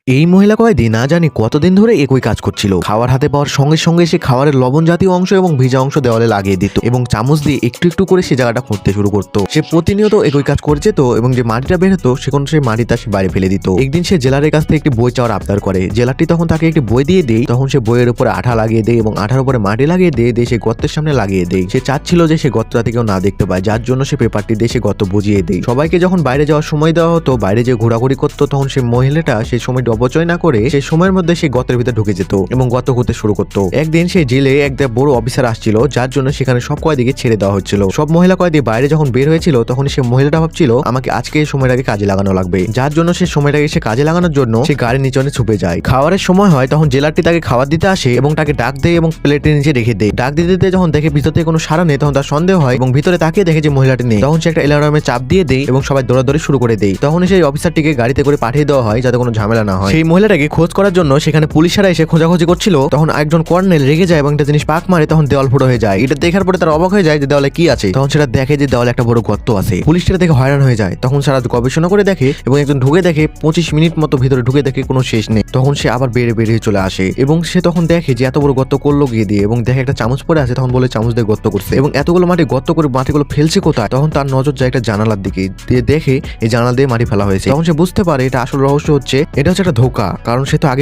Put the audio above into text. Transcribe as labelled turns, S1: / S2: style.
S1: এই মহিলা কয়েদি না জানি কতদিন ধরে একই কাজ করছিল। খাবার হাতে পাওয়ার সঙ্গে সঙ্গে সে খাবারের লবণ জাতীয় অংশ এবং ভিজা অংশ দেওয়ালে লাগিয়ে দিত এবং চামচ দিয়ে একটু একটু করে সে জায়গাটা খুঁড়তে শুরু করতো। সে প্রতিনিয়ত একই কাজ করে যেত এবং যে মাটিটা বের হতো সেখানে সেই মাটিটা সে বাইরে ফেলে দিত। একদিন সে জেলারের কাছ থেকে একটি বই চাওয়ার আবদার করে। জেলারটি তখন তাকে একটি বই দিয়ে দেয়। তখন সে বইয়ের উপরে আঠা লাগিয়ে দেয় এবং আঠার উপরে মাটি লাগিয়ে দিয়ে সে গর্তের সামনে লাগিয়ে দেয়। সে চাচ্ছিল যে সে গর্তটা কেউ না দেখতে পায়, যার জন্য সে পেপারটি দিয়ে সে গর্ত বুঝিয়ে দেয়। সবাইকে যখন বাইরে যাওয়ার সময় দেওয়া হতো, বাইরে যে ঘোরাঘুরি করতো, তখন সে মহিলাটা সেই সময়টি অপচয় না করে সেই সময়ের মধ্যে সে গর্তের ভিতরে ঢুকে যেত এবং গর্ত করতে শুরু করতো। একদিন সেই জেলে একটা বড় অফিসার আসছিল, যার জন্য সেখানে সব কয়েদিকে ছেড়ে দেওয়া হচ্ছিল। সব মহিলা কয়েদি বাইরে যখন বের হয়েছিল তখন সে মহিলাটা ভাবছিল আমাকে আজকে এই সময়টাকে কাজে লাগানো লাগবে, যার জন্য সে সময়টাকে সে কাজে লাগানোর জন্য সে গাড়ির নিচনে ছুপে যায়। খাবারের সময় হয় তখন জেলারটি তাকে খাবার দিতে আসে এবং তাকে ডাক দেয় এবং প্লেটের নিচে রেখে দেয়। ডাক দিতে দিতে যখন দেখে ভিতর থেকে কোনো সাড়া নেই তখন তার সন্দেহ হয় এবং ভিতরে তাকিয়ে দেখে যে মহিলাটি নেই। তখন সে একটা অ্যালার্মে চাপ দিয়ে দেয় এবং সবাই দৌড়াদৌড়ি শুরু করে দেয়। তখন সেই অফিসারটিকে গাড়িতে করে পাঠিয়ে দেওয়া হয় যাতে কোনো ঝামেলা না হয়। সেই মহিলাটাকে খোঁজ করার জন্য সেখানে পুলিশরা এসে খোঁজাখুঁজি করছিল। তখন একজন কর্নেল রেগে যায় এবং একটা জিনিস পাক মারে, তখন দেওয়াল ফুটো হয়ে যায়। এটা দেখার পরে তারা অবাক হয়ে যায় যে দেওয়ালে কি আছে। তখন সেটা দেখে যে দেওয়ালে একটা বড় গর্ত আছে। পুলিশ সেটা দেখে হয়রান হয়ে যায়। তখন সারা গবেষণা করে দেখে এবং একজন ঢুকে দেখে 25 মিনিট মতো ভিতরে ঢুকে দেখে কোনো শেষ নেই। তখন সে আবার বেরিয়ে চলে আসে এবং সে তখন দেখে যে এত বড় গর্ত করলো গিয়ে দিয়ে এবং দেখে একটা চামচ পড়ে আছে। তখন বলে চামচ দিয়ে গর্ত করছে এবং এতগুলো মাটি গর্ত করে মাটিগুলো ফেলছে কোথায়। তখন তার নজর যায় একটা জানালার দিকে, দিয়ে দেখে এই জানালা দিয়ে মাটি ফেলা হয়েছে। তখন সে বুঝতে পারে এটা আসল রহস্য হচ্ছে, এটা হচ্ছে একটা ধোঁকা, কারণ সে তো আগে